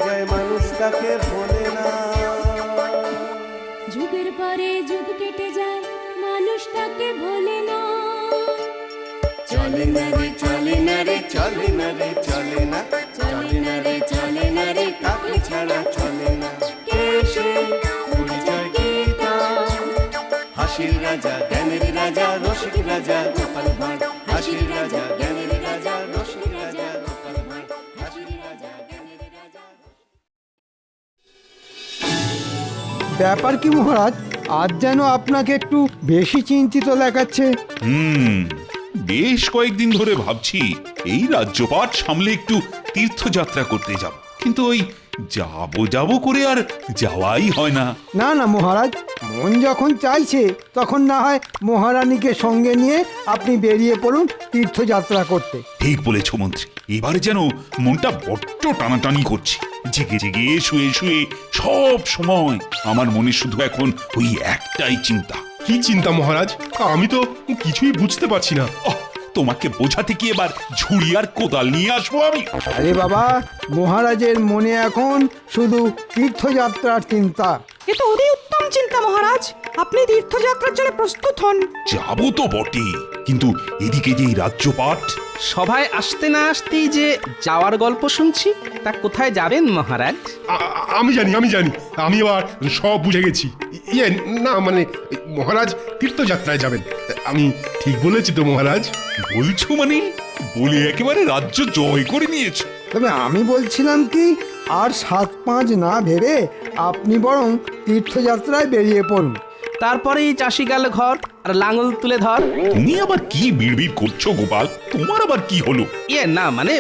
যায় মানুষ তাকে ভোলে না। যুগের পরে যুগ কেটে যায় মানুষ তাকে ভোলে না। চলে না রে চলে না রে চলে না রে চলে না, চলে না রে চলে না রে কাকে ছাড়া চলে না। কে সে পরিচয় কি তার? হাসির রাজা জ্ঞানের রাজা রসিক রাজা গোপাল ভাঁড়। হাসির রাজা জ্ঞানের রাজা রসিক রাজা গোপাল ভাঁড়। হাসির রাজা জ্ঞানের রাজা। ব্যাপার কি মহারাজ, আজ যেন আপনাকে একটু বেশি চিন্তিত দেখাচ্ছে। বেশ কয়েকদিন ধরে ভাবছি এই রাজ্যপাট সামলে একটু তীর্থযাত্রা করতে যাব, কিন্তু ওই যাব করে আর যাওয়াই হয় না। না না মহারাজ, মন যখন চাইছে তখন না হয় মহারানীকে সঙ্গে নিয়ে আপনি বেরিয়ে পড়ুন তীর্থযাত্রা করতে। ঠিক বলেছ মন্ত্রী, এবারে যেন মনটা বড্ড টানাটানি করছে। জেগে জেগে শুয়ে শুয়ে সব সময় আমার মনে শুধু এখন ওই একটাই চিন্তা। কি চিন্তা মহারাজ? আমি তো কিছুই বুঝতে পারছি না। তোমাকে বোঝাতে কি এবার ঝুড়ি আর কোদাল নিয়ে আসবো আমি? আরে বাবা, মহারাজের মনে এখন শুধু তীর্থযাত্রার চিন্তা। এ তো অতি উত্তম চিন্তা মহারাজ, আপনি তীর্থযাত্রার জন্য প্রস্তুত হন। যাবো তো বটে, কিন্তু এদিকে যে এই রাজ্যপাট। সভায় আসতে না আসতেই যে যাওয়ার গল্প শুনছি, তা কোথায় যাবেন মহারাজ? আমি জানি আমি এবার সব বুঝে গেছি। ইয়ে না মানে মহারাজ তীর্থযাত্রায় যাবেন। আমি ঠিক বলেছি তো মহারাজ? বলছো মানে বলে একেবারে রাজ্য জয় করে নিয়েছো? তবে আমি বলছিলাম কি, আর 7-5 না ভেবে আপনি বরং তীর্থযাত্রায় বেরিয়ে পড়ুন। তারপরেই চাষি গেল ঘর আর লাঙল তুলে ধর। তুমি আবার কি বিড়বিড় করছো গোপাল? তোমার আবার কি হলো? ইয়ে না মানে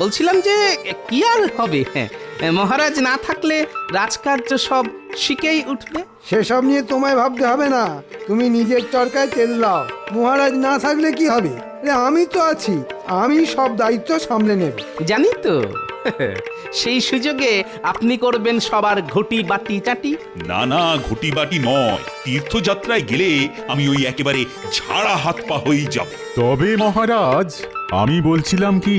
বলছিলাম যে কি আর হবে, হ্যাঁ মহারাজ না থাকলে রাজকার্য সব শিখেই উঠবে। সেসব নিয়ে তোমায় ভাবতে হবে না, তুমি নিজের চরকায় তেল দাও। মহারাজ না থাকলে কি হবে? আমি তো আছি, আমি সব দায়িত্ব সামলে নেব। জানি তো সেই সুযোগে আপনি করবেন সবার ঘটি বাটি চাটি। না না, ঘটি বাটি নয়, তীর্থযাত্রায় গেলে আমি ওই একেবারে ঝাড়া হাত পা হয়েই যাব। তবে মহারাজ, আমি বলছিলাম কি,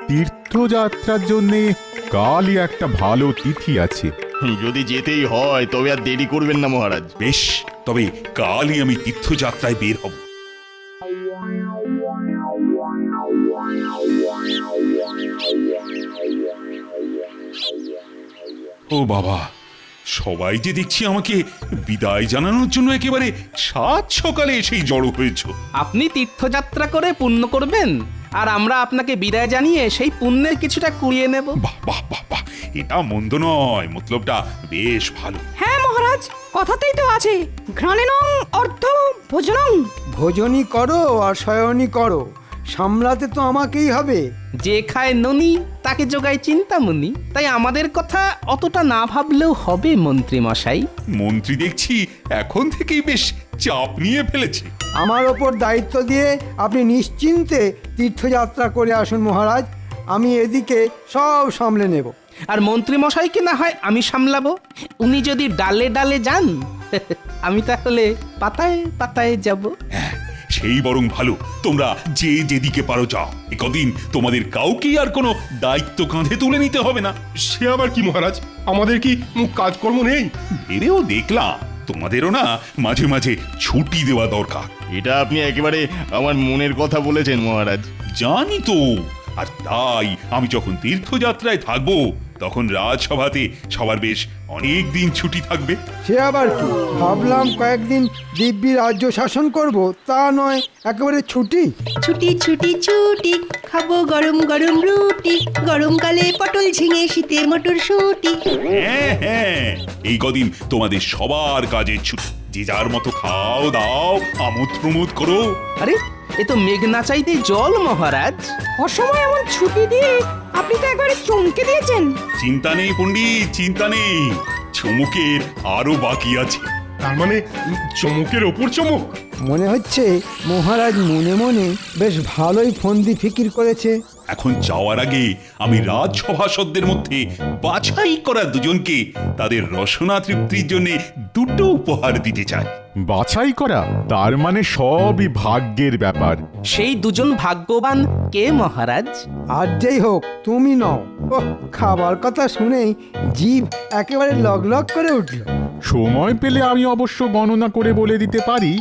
তীর্থযাত্রার জন্যে কালই একটা ভালো তিথি আছে। যদি যেতেই হয় তবে আর দেরি করবেন না মহারাজ। বেশ, তবে কালই আমি তীর্থযাত্রায় বের হব। ও বাবা, সবাই যে দেখছি আমাকে বিদায় জানানোর জন্য একেবারে সাত সকালে এসেই জড়ো হয়েছ। আপনি তীর্থযাত্রা করে পুণ্য করবেন, আর আমরা আপনাকে বিদায় জানিয়ে সেই পুণ্যের কিছুটা কুড়িয়ে নেব। বাহ বাহ বাহ বাহ, এটা মন্দ নয়, মতলবটা বেশ ভালো। হ্যাঁ মহারাজ, কথাতেই তো আছে ঘ্রাণেনং অর্থ ভোজনং। ভোজনই করো আর শয়নই করো, সামলাতে তো আমাকেই হবে। যে খায় ননি তাকে যোগায় চিন্তামণি, তাই আমাদের কথা অতটা না ভাবলেও হবে মন্ত্রী মশাই। মন্ত্রী দেখছি এখন থেকেই বেশ চাপ নিয়ে ফেলেছে। আমার ওপর দায়িত্ব দিয়ে আপনি নিশ্চিন্তে তীর্থযাত্রা করে আসুন মহারাজ, আমি এদিকে সব সামলে নেব। আর মন্ত্রী মশাইকে না হয় আমি সামলাবো, উনি যদি ডালে ডালে যান আমি তাহলে পাতায় পাতায় যাব। হ্যাঁ, সেই বরং ভালো। তোমরা যে যেদিকে পারো যাও, একদিন তোমাদের কাউকেই আর কোনো দায়িত্ব কাঁধে তুলে নিতে হবে না। সে আবার কি মহারাজ? আমাদের কি কাজকর্ম নেই? ভেবেও দেখলাম তোমাদেরও না মাঝে মাঝে ছুটি দেওয়া দরকার। এটা আপনি একেবারে আমার মনের কথা বলেছেন মহারাজ। জানি তো, আর তাই আমি যখন তীর্থযাত্রায় থাকবো তখন রাজসভাতে সবার বেশ অনেক দিন ছুটি থাকবে। সে আবার কি, ভাবলাম কয়েকদিন দিব্যি রাজ্য শাসন করব, তা নয় একেবারে ছুটি। ছুটি ছুটি ছুটি, খাবো গরম গরম রুটি, গরমকালে পটল ঝিঙে, শীতে মটরশুঁটি। হ্যাঁ হ্যাঁ, এই কদিন তোমাদের সবার কাজের ছুটি, যে যার মতো খাও দাও, আমোদ প্রমোদ করো। আরে এ তো মেঘ না চাইতেই জল মহারাজ। অসময় এমন ছুটি দিয়ে আপনি তো একবারে চমকে দিয়েছেন। চিন্তা নেই পণ্ডিত, চিন্তা নেই, চমকের আরো বাকি আছে। তার মানে চমকের ওপর চমক। মনে হচ্ছে মহারাজ মনে মনে বেশ ভালোই ফন্দি ফিকির করেছে। এখন যাওয়ার আগে আমি রাজসভাসদদের মধ্যে বাছাই করা দুজনকে তাদের রসনা তৃপ্তির জন্য দুটো উপহার দিতে চাই। বাছাই করা তার মানে সবই ভাগ্যের ব্যাপার। সেই দুজন ভাগ্যবান কে মহারাজ? আর যেই হোক তুমি নও। ও খাবার কথা শুনেই জিভ একেবারে লগ করে উঠল। সময় পেলে আমি অবশ্য গণনা করে বলে দিতে পারি।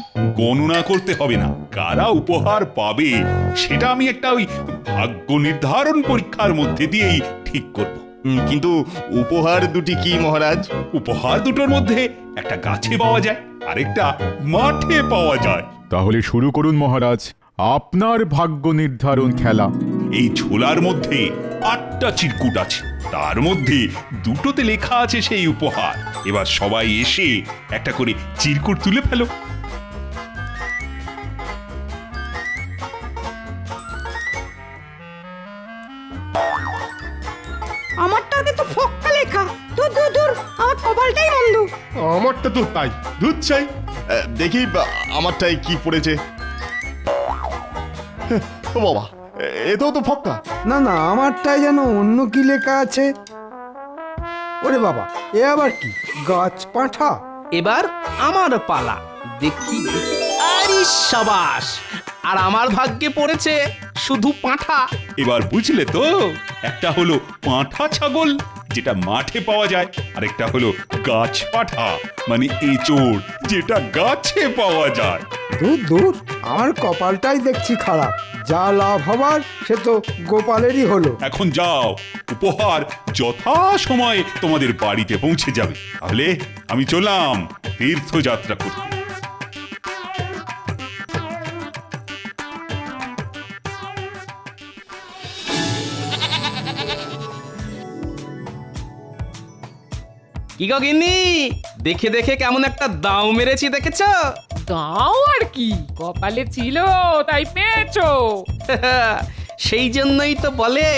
গণনা করতে হবে না, কারা উপহার পাবে সেটা আমি একটা ওই ভাগ্য নির্ধারণ পরীক্ষার মধ্যে দিয়েই ঠিক করব। কিন্তু উপহার দুটি কি মহারাজ? উপহার দুটোর মধ্যে একটা গাছে পাওয়া যায়, আরেকটা মাঠে পাওয়া যায়। তাহলে শুরু করুন মহারাজ, আপনার ভাগ্য নির্ধারণ খেলা। এই ঝোলার মধ্যে 8টা চিরকুট আছে, তার মধ্যে দুটোতে লেখা আছে সেই উপহার। এবার সবাই এসে একটা করে চিরকুট তুলে ফেলো। আমারটাতে তো ফক্কা লেখা। দূর দূর দূর, আমার কপালটাই মন্দ। আমারটা তো তাই, দুধ চাই। দেখি আমারটাই কি পড়েছে। ও বাবা, এতেও তো ফক্কা। না না, আমারটাই যেন অন্য কি লেখা আছে। ওরে বাবা, এ আবার কি? গাছ পাঁঠা। এবার আমার পালা। দেখি আরে সাবাস, আর আমার ভাগ্যে পড়েছে শুধু পাঁঠা। এবার বুঝলে তো, একটা হলো পাঁঠা ছাগল যেটা মাঠে পাওয়া যায়, আরেকটা হলো গাছ পাঠা মানে এঁচোড় যেটা গাছে পাওয়া যায়। দূর দূর, আমার কপালটাই দেখছি খারাপ। যা লাভ হবার সে তো গোপালেরই হলো। এখন যাও, উপহার যথা সময়ে তোমাদের বাড়িতে পৌঁছে যাবে। তাহলে আমি চললাম তীর্থযাত্রা করতে। কি গো গিন্নি, দেখে দেখে কেমন একটা দাও মেরেছি দেখেছ? দাও আর কি, কপালে ছিল তাই পেয়েছো। সেই জন্যই তো বলে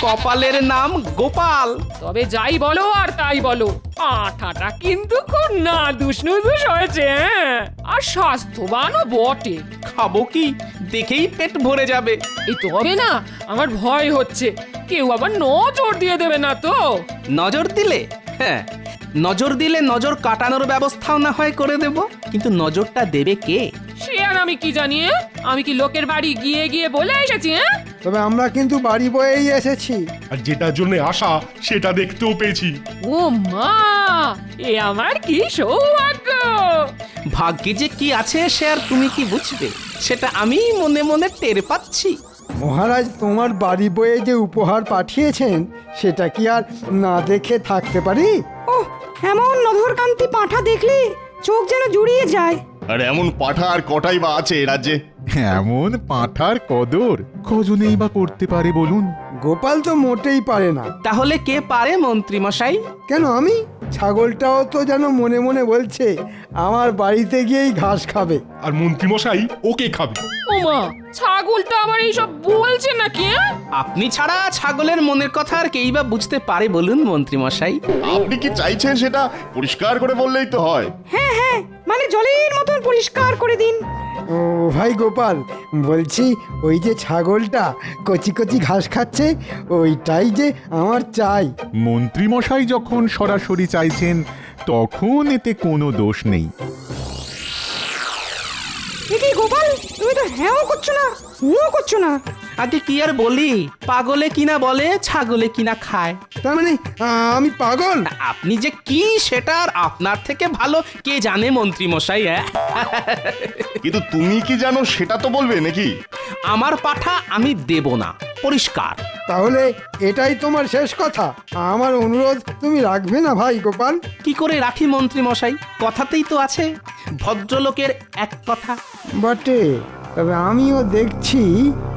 কপালের নাম গোপাল। তবে যাই বলো আর তাই বলো, পাঁঠাটা কিন্তু খুব নাদুস নুদুস হয়েছে, হ্যাঁ? আর স্বাস্থ্যবানও বটে। খাবো কি, দেখেই পেট ভরে যাবে। এই তবে না, আমার ভয় হচ্ছে কেউ আবার নজর দিয়ে দেবে না তো। নজর দিলে? হ্যাঁ, নজর দিলে নজর কাটানোর ব্যবস্থাও না হয় করে দেব, কিন্তু নজরটা দেবে কে? সে আর আমি কি জানি, আমি কি লোকের বাড়ি গিয়ে গিয়ে বলে এসেছি? তবে আমরা কিন্তু বাড়ি বয়েই এসেছি। আর যেটার জন্য আশা সেটা দেখতেও পেয়েছি। ও মা, এ আমার কি সৌভাগ্য! ভাগ্যে যে কি আছে সে আর তুমি কি বুঝবে, সেটা আমি মনে মনে টের পাচ্ছি। মহারাজ তোমার বাড়ি বয়ে যে উপহার পাঠিয়েছেন সেটা কি আর না দেখে থাকতে পারি? ওহ, এমন নভরকান্তি পাঁঠা দেখলে চোখ যেন জুড়িয়ে যায়। আর এমন পাঠা আর কটাই বা আছে এ রাজ্যে? এমন পাঁঠার কদর কজনেই বা করতে পারে বলুন? গোপাল তো মোটেই পারে না। তাহলে কে পারে মন্ত্রী মশাই? কেন আমি? ছাগলটাও তো যেন মনে মনে বলছে আমার বাড়িতে গিয়েই ঘাস খাবে। আর মন্ত্রীমশাই ওকে খাবে। ও মা, ছাগলটা আবার এইসব বলছে নাকি? আপনি ছাড়া ছাগলের মনের কথা আর কেই বা বুঝতে পারে বলুন মন্ত্রী মশাই? আপনি কি চাইছেন সেটা পরিষ্কার করে বললেই তো হয়। হ্যাঁ হ্যাঁ, মানে জলের মতন পরিষ্কার করে দিন। ও ভাই গোপাল, বলছি ওই যে ছাগলটা কচি কচি ঘাস খাচ্ছে ওইটাই যে আমার চাই। মন্ত্রীমশাই যখন সরাসরি চাইছেন তখন এতে কোনো দোষ নেই। কি গোপাল, তুমি তো হ্যাঁও করছো না হুঁও করছো না। আগে কি আর বলি, পাগলে কিনা বলে ছাগলে কিনা খায়। তার মানে আমি পাগল? আপনি যে কি সেটা আর আপনার থেকে ভালো কে জানে মন্ত্রী মশাই। কিন্তু তুমি কি জানো সেটা তো বলবে নাকি? আমার পাঠা আমি দেব না, পরিষ্কার। তাহলে এটাই তোমার শেষ কথা? আমার অনুরোধ তুমি রাখবে না ভাই গোপাল? কি করে রাখি মন্ত্রী মশাই, কথাতেই তো আছে ভদ্রলোকের এক কথা। বটে, তবে আমিও দেখছি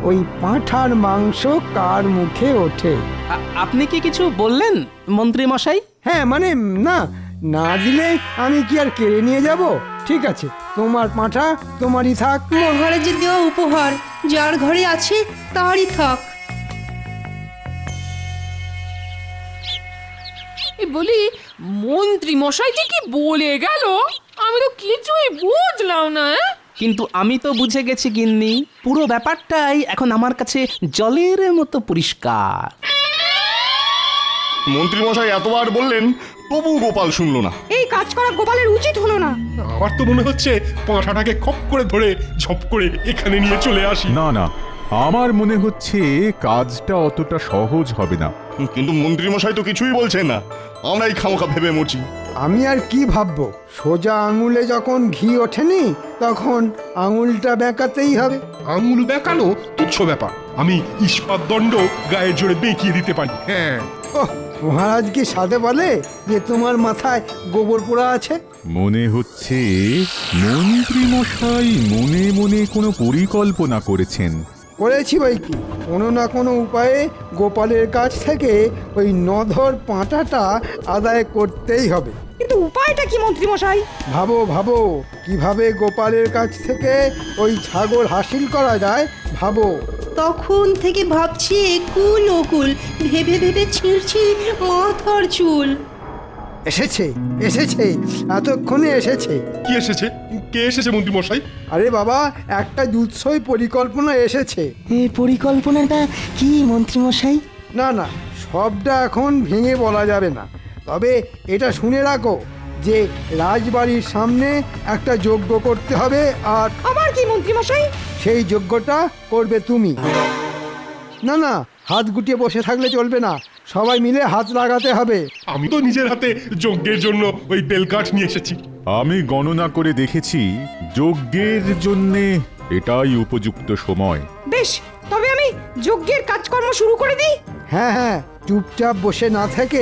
ওই পাঁঠার মাংস কার মুখে ওঠে। আপনি কি কিছু বললেন মন্ত্রী মশাই? হ্যাঁ মানে না, না দিলে আমি কি আর কেড়ে নিয়ে যাব? ঠিক আছে, তোমার পাঁঠা তোমারই থাক। মহারাজের দেওয়া উপহার যার ঘরে আছে তারই থাক। বলি, মন্ত্রী মশাই যে কি বলে গেল আমি তো কিছুই বুঝলাম না। কিন্তু আমি তো বুঝে গেছি গিন্নি, পুরো ব্যাপারটাই এখন আমার কাছে জলের মতো পরিষ্কার। মন্ত্রী মশাই এতবার বললেন, তবু গোপাল শুনলো না। এই কাজ করা গোপালের উচিত হলো না। আমার তো মনে হচ্ছে পাঁঠাটাকে খপ করে ধরে ঝপ করে এখানে নিয়ে চলে আসি। না না, আমার মনে হচ্ছে কাজটা অতটা সহজ হবে না। কিন্তু মন্ত্রী মশাই তো কিছুই বলছেন না, আমরাই খামোখা ভেবে মরছি। আমি আর কি ভাববো, সোজা আঙুলে যখন ঘি ওঠেনি তখন আঙুলটা বেঁকাতেই হবে। আঙুল বেঁকানো তুচ্ছ ব্যাপার, আমি ইস্পাত দণ্ড গায়ের জোরে বেঁকিয়ে দিতে পারি। হ্যাঁ, ওহ, মহারাজ কি সাধে বলে যে তোমার মাথায় গোবর পোড়া আছে? মনে হচ্ছে মন্ত্রী মশাই মনে মনে কোনো পরিকল্পনা করেছেন। করেছি বই কি, কোনো না কোনো উপায়ে গোপালের কাছ থেকে ওই নধর পাঁঠাটা আদায় করতেই হবে। কিন্তু উপায়টা কি মন্ত্রী মশাই? ভাবো ভাবো, কিভাবে গোপালের কাছ থেকে ওই ছাগল হাসিল করা যায় ভাবো। তখন থেকে ভাবছি একুল ওকুল, ভেবে ভেবে ছিঁড়ছি মাথার চুল। এসেছে এসেছে, এতক্ষণে এসেছে। কি এসেছে? কে এসেছে মন্ত্রী মশাই? আরে বাবা, একটা দুঃসই পরিকল্পনা এসেছে। এই পরিকল্পনাটা কি মন্ত্রী মশাই? না না, সবটা এখন ভেঙে বলা যাবে না, তবে এটা শুনে রাখো যে রাজবাড়ির সামনে একটা যজ্ঞ করতে হবে, আর আবার কি মন্ত্রী মশাই? সেই যজ্ঞটা করবে তুমি। না না, হাত গুটিয়ে বসে থাকলে চলবে না, সবাই মিলে হাত লাগাতে হবে। আমি তো নিজের হাতে যজ্ঞের জন্য ওই বেলকাঠ নিয়ে এসেছি। আমি গণনা করে দেখেছি যজ্ঞের জন্যে এটাই উপযুক্ত সময়। বেশ, তবে আমি যজ্ঞের কাজকর্ম শুরু করে দিই। হ্যাঁ হ্যাঁ, চুপচাপ বসে না থেকে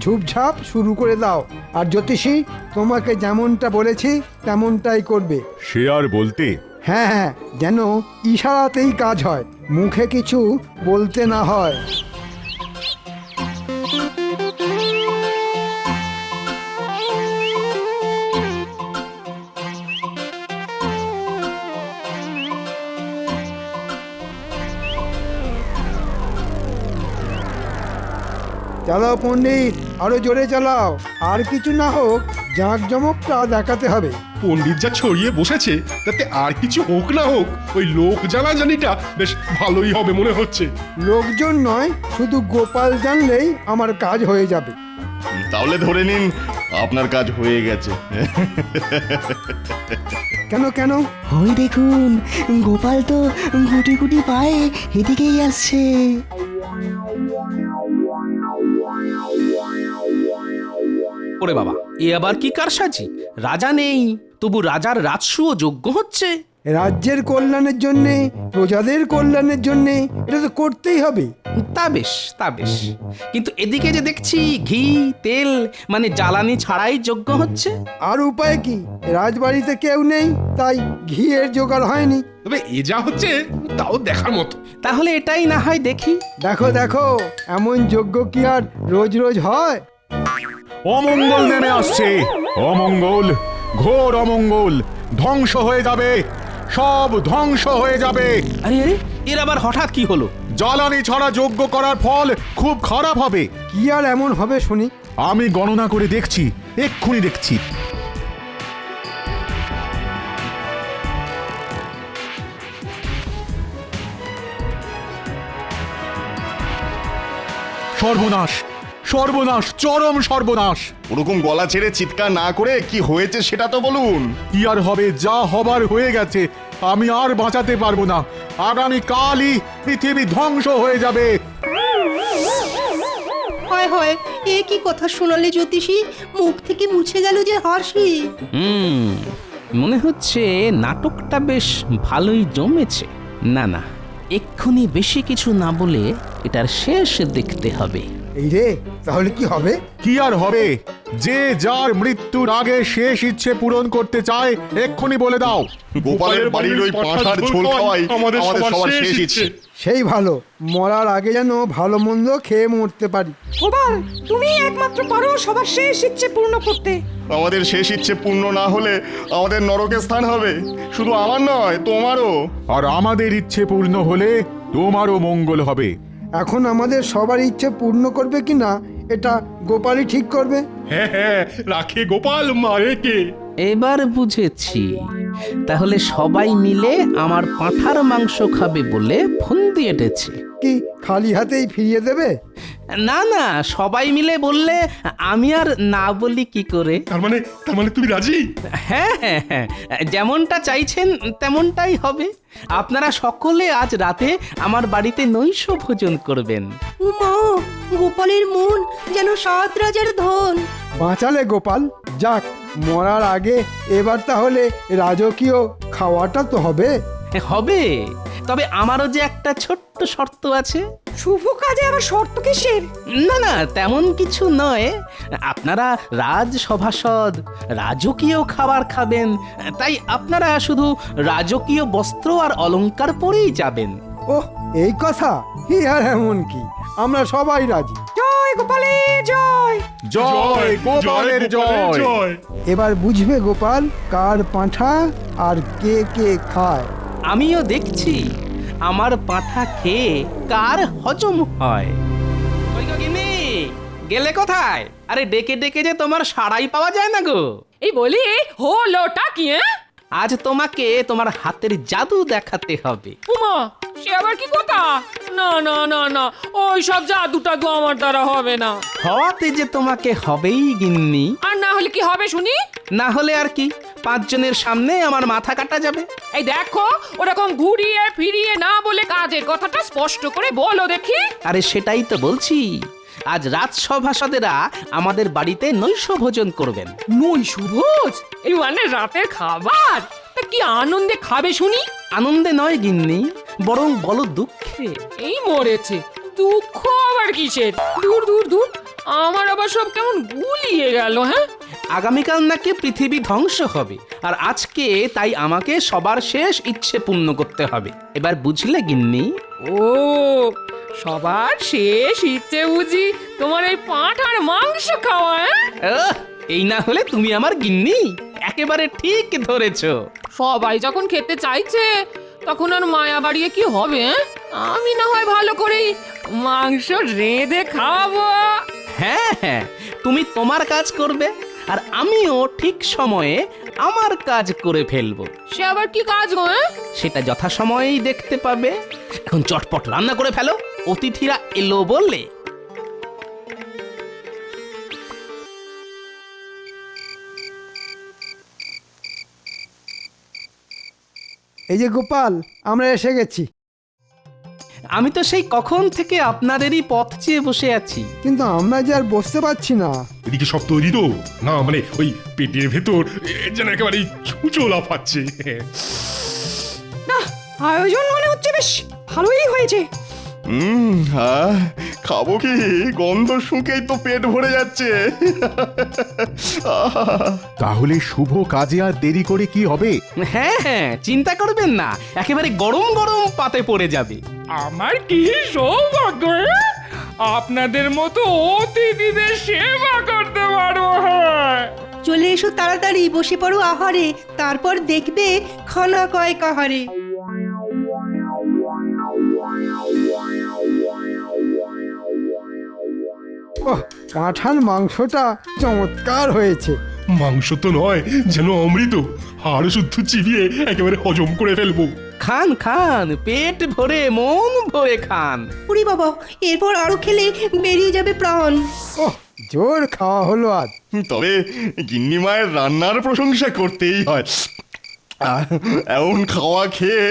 ঝুপঝাপ শুরু করে দাও। আর জ্যোতিষী, তোমাকে যেমনটা বলেছি তেমনটাই করবে। সে আর বলতে। হ্যাঁ হ্যাঁ, যেন ইশারাতেই কাজ হয়, মুখে কিছু বলতে না হয়। চালাও পণ্ডিত, আরো জোরে চালাও, আর কিছু না হোক জাঁকজমকটা দেখাতে হবে। পণ্ডিত যা ছড়িয়ে বসেছে তাতে আর কিছু হোক না হোক ওই লোক জানাজানিটা বেশ ভালোই হবে মনে হচ্ছে। লোকজন নয়, শুধু গোপাল জানলেই আমার কাজ হয়ে যাবে। তাহলে ধরে নিন আপনার কাজ হয়ে গেছে। কেন কেন? ওই দেখুন, গোপাল তো গুটি গুটি পায়ে এদিকেই আসছে। ওরে বাবা, এ আবার কি কারসাজি? রাজা নেই, তবু রাজার রাজসূয় যজ্ঞ হচ্ছে। রাজ্যের কল্যাণের জন্যে, প্রজাদের কল্যাণের জন্যে এটা তো করতেই হবে। তা বেশ, তা বেশ, কিন্তু এদিকে যে দেখছি ঘি তেল মানে জ্বালানি ছাড়াই যজ্ঞ হচ্ছে। আর উপায় কি, রাজবাড়িতে কেউ নেই, তাই ঘিয়ের জোগাড় হয়নি। তবে এ যা হচ্ছে তাও দেখার মতো। তাহলে এটাই না হয় দেখি। দেখো দেখো, এমন যজ্ঞ কি আর রোজ রোজ হয়? অমঙ্গল নেমে আসছে, অমঙ্গল, ঘোর অমঙ্গল, ধ্বংস হয়ে যাবে, সব ধ্বংস হয়ে যাবে। আরে আরে, এর আবার হঠাৎ কি হলো? জ্বালানি ছাড়া যজ্ঞ করার ফল খুব খারাপ হবে। কি আর এমন হবে শুনি? আমি গণনা করে দেখছি, এক্ষুনি দেখছি। সর্বনাশ, সর্বনাশ, চরম সর্বনাশ। ওরকম গলা ছেড়ে চিৎকার না করে কি হয়েছে সেটা তো বলুন। কি আর হবে, যা হবার হয়ে গেছে, আমি আর বাঁচাতে পারবো না। আগামী কালই পৃথিবী ধ্বংস হয়ে যাবে। হয় হয়, এ কি কথা শোনালে জ্যোতিষী? মুখ থেকে মুছে গেল যে হাসি। মনে হচ্ছে নাটকটা বেশ ভালোই জমেছে। না না, এক্ষুনি বেশি কিছু না বলে এটার শেষ দেখতে হবে। এই রে, তাহলে কি হবে? কি আর হবে, যে যার মৃত্যুর আগে শেষ ইচ্ছে পূরণ করতে চায় এক্ষুনি বলে দাও। গোপালের বাড়ির ওই পাঁঠার ঝোল খাওয়াই আমাদের সবার শেষ ইচ্ছে। সেই ভালো, মরার আগে যেন ভালো মন্দ খেয়ে মরতে পারি। গোপাল, তুমি একমাত্র পারো সবার শেষ ইচ্ছে পূর্ণ করতে। আমাদের শেষ ইচ্ছে পূর্ণ না হলে আমাদের নরকে স্থান হবে, শুধু আমার নয় তোমারও। আর আমাদের ইচ্ছে পূর্ণ হলে তোমারও মঙ্গল হবে। এখন আমাদের সবার ইচ্ছে পূর্ণ করবে কিনা এটা গোপালই ঠিক করবে। হ্যাঁ হ্যাঁ, রাখে গোপাল মারে কে। এবার বুঝেছি। তাহলে সবাই মিলে আমার পাঁঠার মাংস খাবে বলে ফন্দি এঁটেছে। কি খালি হাতেই ফিরিয়ে দেবে? না না, সবাই মিলে বললে আমি আর না বলি কি করে? তার মানে তুমি রাজি? হ্যাঁ হ্যাঁ হ্যাঁ, যেমনটা চাইছেন তেমনটাই হবে। আপনারা সকলে আজ রাতে আমার বাড়িতে নৈশ ভোজন করবেন। উমা, গোপালের মন যেন 7 রাজার ধন। বাঁচালে গোপাল, যাক মরার আগে এবার তাহলে রাজকীয় খাওয়াটা তো হবে। হবে, তবে আমারও যে একটা ছোট্ট শর্ত আছে। শুভ কাজে আবার শর্ত কিসের? না না, তেমন কিছু নয়। আপনারা রাজসভাসদ, রাজকীয় খাবার খাবেন, তাই আপনারা শুধু রাজকীয় বস্ত্র আর অলংকার পরেই যাবেন। ওহ, এই কথা? হি আর এমন কি, আমরা সবাই রাজি। জয় গোপালের জয়। জয় গোপালের জয়। এবার বুঝবে গোপাল কার পাঁঠা আর কে কে খায়। আমিও দেখছি আমার পাঁঠা খেয়ে কার হজম হয়। ওই গো গিন্নি, গেলে কোথায়? আরে ডেকে ডেকে যে তোমার সাড়াই পাওয়া যায় না গো। এই বলি হলোটা কি? আজ তোমাকে তোমার হাতের জাদু দেখাতে হবে। উমা, সে আবার কি কথা? না না না না, ওই সব জাদু টাদু আমার দ্বারা হবে না। হওয়াতে যে তোমাকে হবেই গিন্নি। আর না হলে কি হবে শুনি? না হলে আর কি, 5 জনের সামনে আমার মাথা কাটা যাবে। এই দেখো, ওরকম ঘুরিয়ে ফিরিয়ে না বলে কাজের কথাটা স্পষ্ট করে বলো দেখি। আরে সেটাই তো বলছি, আজ রাজসভাসদেরা আমাদের বাড়িতে নৈশ ভোজন করবেন। নৈশ ভোজ? এই মানে রাতের খাবার? তা কি আনন্দে খাবে শুনি? আনন্দে নয় গিন্নি, বরং বলো দুঃখে। এই মরেছে, দুঃখ আবার কিসের? দূর দূর দূর, আমার আবার সব কেমন গুলিয়ে গেল। হ্যাঁ, আগামীকাল নাকি পৃথিবী ধ্বংস হবে, আর আজকে তাই আমাকে সবার শেষ ইচ্ছে পূর্ণ করতে হবে। এবার বুঝলে গিন্নি? ও, সবার শেষ ইচ্ছে বুঝি তোমার এই পাঁঠার মাংস খাওয়া? এই না হলে তুমি আমার গিন্নি? একেবারে ঠিক ধরেছো। সবাই যখন খেতে চাইছে তখন আর মায়া বাড়িয়ে কি হবে? আমি না হয় ভালো করেই মাংস রেঁধে খাবো। হ্যাঁ হ্যাঁ, তুমি তোমার কাজ করবে, আর আমিও ঠিক সময়ে আমার কাজ করে ফেলবো। সে আবার কি কাজ গো? সেটা যথাসময়েই দেখতে পাবে। এখন চটপট রান্না করে ফেলো, অতিথিরা এলো বললে। এই যে গোপাল, আমরা এসে গেছি। আমি তো সেই কখন থেকে আপনাদেরই পথ চেয়ে বসে আছি। কিন্তু আমরা যে আর বসতে পারছি না। এদিকে সব তৈরি তো? না মানে ওই পেটের ভেতর যেন একেবারে ছুঁচো লাফাচ্ছে। না, আয়োজন মনে হচ্ছে বেশ ভালোই হয়েছে। হ্যাঁ, খাবো কি? গন্ধ শুঁকেই তো পেট ভরে যাচ্ছে। তাহলে শুভ কাজে আর দেরি করে কি হবে? হ্যাঁ হ্যাঁ, চিন্তা করবেন না, একেবারে গরম গরম পাতে পড়ে যাবে। আমার কি সৌভাগ্য, আপনাদের মতো অতিথিদের সেবা করতে পারবো। চলে এসো তাড়াতাড়ি, বসে পড়ো আহারে, তারপর দেখবে খানা কয় কাহারে। ওহ, পাঁঠার মাংসটা চমৎকার হয়েছে। মাংস তো নয়, যেন অমৃত। হাড় শুদ্ধ চিবিয়ে একেবারে হজম করে ফেলবো। খান খান, পেট ভরে মন ভরে খান। উরি বাবা, এরপর আরো খেলে বেরিয়ে যাবে প্রাণ। ওহ, জোর খাওয়া হলো আজ। তবে গিন্নি মায়ের রান্নার প্রশংসা করতেই হয়। এমন খাওয়া খেয়ে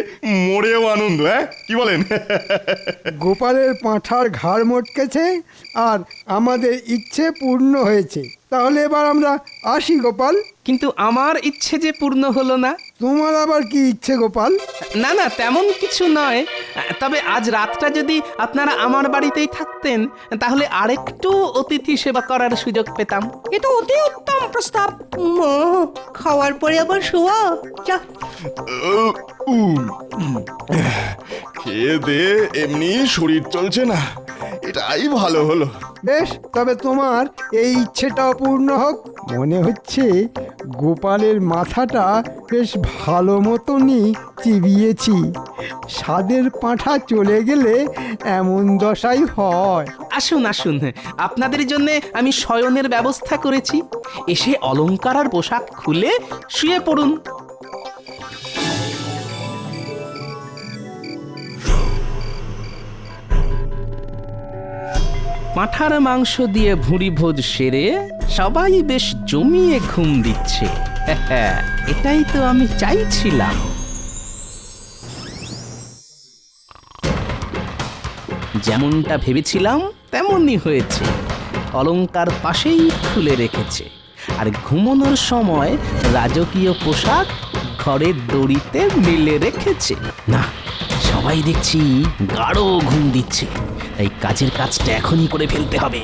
মরেও আনন্দ। কি বলেন? গোপালের পাঁঠার ঘাড় মটকেছে আর আমাদের ইচ্ছে পূর্ণ হয়েছে। তাহলে এবার আমরা আসি গোপাল। কিন্তু আমার ইচ্ছে যে পূর্ণ হলো না। তোমার আবার কি ইচ্ছে গোপাল? না না, তেমন কিছু নয়, তবে আজ রাতটা যদি আপনারা আমার বাড়িতেই থাকতেন তাহলে আরেকটু অতিথি সেবা করার সুযোগ পেতাম। এ তো অতি উত্তম প্রস্তাব। মা, খাওয়ার পরে আবার শোয়া যা। খেয়ে দে এমনি শরীর চলছে না, এটাই ভালো হলো। বেশ, তবে তোমার এই ইচ্ছেটাও পূর্ণ হোক। মনে হচ্ছে গোপালের মাথাটা বেশ ভালো মতনই চিবিয়েছি। স্বাদের পাঁঠা চলে গেলে এমন দশাই হয়। আসুন আসুন, আপনাদের জন্য আমি শয়নের ব্যবস্থা করেছি। এসে অলংকার আর পোশাক খুলে শুয়ে পড়ুন। পাঁঠার মাংস দিয়ে ভুঁড়ি ভোজ সেরে সবাই বেশ জমিয়ে ঘুম দিচ্ছে। এটাই তো আমি চাইছিলাম। যেমনটা ভেবেছিলাম তেমনই হয়েছে। অলংকার পাশেই খুলে রেখেছে, আর ঘুমানোর সময় রাজকীয় পোশাক ঘরের দড়িতে মেলে রেখেছে। না, সবাই দেখছি গাঢ় ঘুম দিচ্ছে, তাই কাজের কাজটা এখনই করে ফেলতে হবে।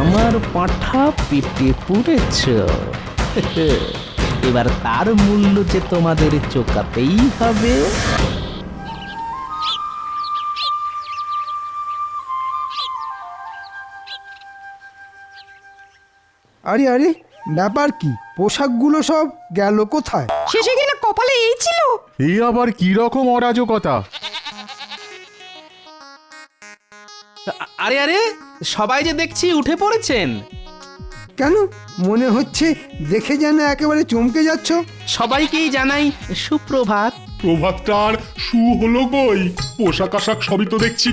আমার পাঁঠা পেটে পুড়েছ, এবার তার মূল্য যে তোমাদের চোকাতেই হবে। আরে আরে, ব্যাপার কি? পোশাকগুলো সব গেল কোথায়? শেষে কিনা কপালে এই ছিল। এই আবার কি রকম অরাজকতা? আরে আরে, সবাই যে দেখছি উঠে পড়েছেন। কেন, মনে হচ্ছে দেখে যেন একেবারে চমকে যাচ্ছ। সবাইকেই জানাই সুপ্রভাত। প্রভাতটার শু হলো কই? পোশাক আশাক সবই তো দেখছি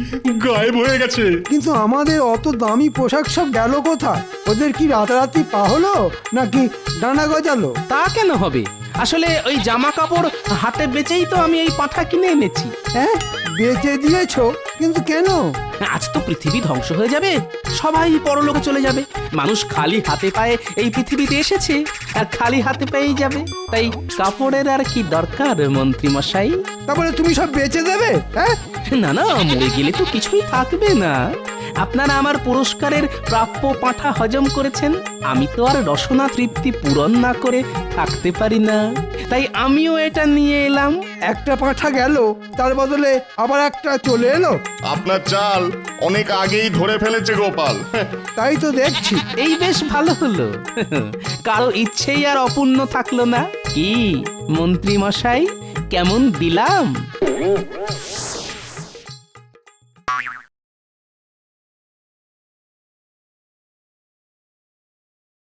গায়েব হয়ে গেছে। কিন্তু আমাদের অত দামি পোশাক সব গেল কোথায়? ওদের কি রাতারাতি পা হলো নাকি ডানা গজালো? তা কেন হবে? আসলে ওই জামা কাপড় হাতে বেচেই তো আমি এই পাঁঠা কিনে এনেছি। হ্যাঁ, বেচে দিয়েছো? কিন্তু কেন? আজ তো পৃথিবী ধ্বংস হয়ে যাবে, সবাই পরলোকে চলে যাবে। মানুষ খালি হাতে পায়ে এই পৃথিবীতে এসেছে, আর খালি হাতে পেয়েই যাবে। তাই কাপড়ের আর কি দরকার মন্ত্রী মশাই? তারপরে তুমি সব বেচে দেবে? হ্যাঁ, না না, মরে গেলে তো কিছুই থাকবে না। আপনারা আমার পুরস্কারের প্রাপ্য পাঁঠা হজম করেছেন, আমি তো আর রসনা তৃপ্তি পূরণ না করে থাকতে পারি না, তাই আমিও এটা নিয়ে এলাম। একটা পাঁঠা গেল, তার বদলে আবার একটা চলে এলো। আপনার চাল অনেক আগেই ধরে ফেলেছে গোপাল। তাই তো দেখছি। এই বেশ ভালো হলো, কারো ইচ্ছেই আর অপূর্ণ থাকলো না। কি মন্ত্রী মশাই, কেমন দিলাম?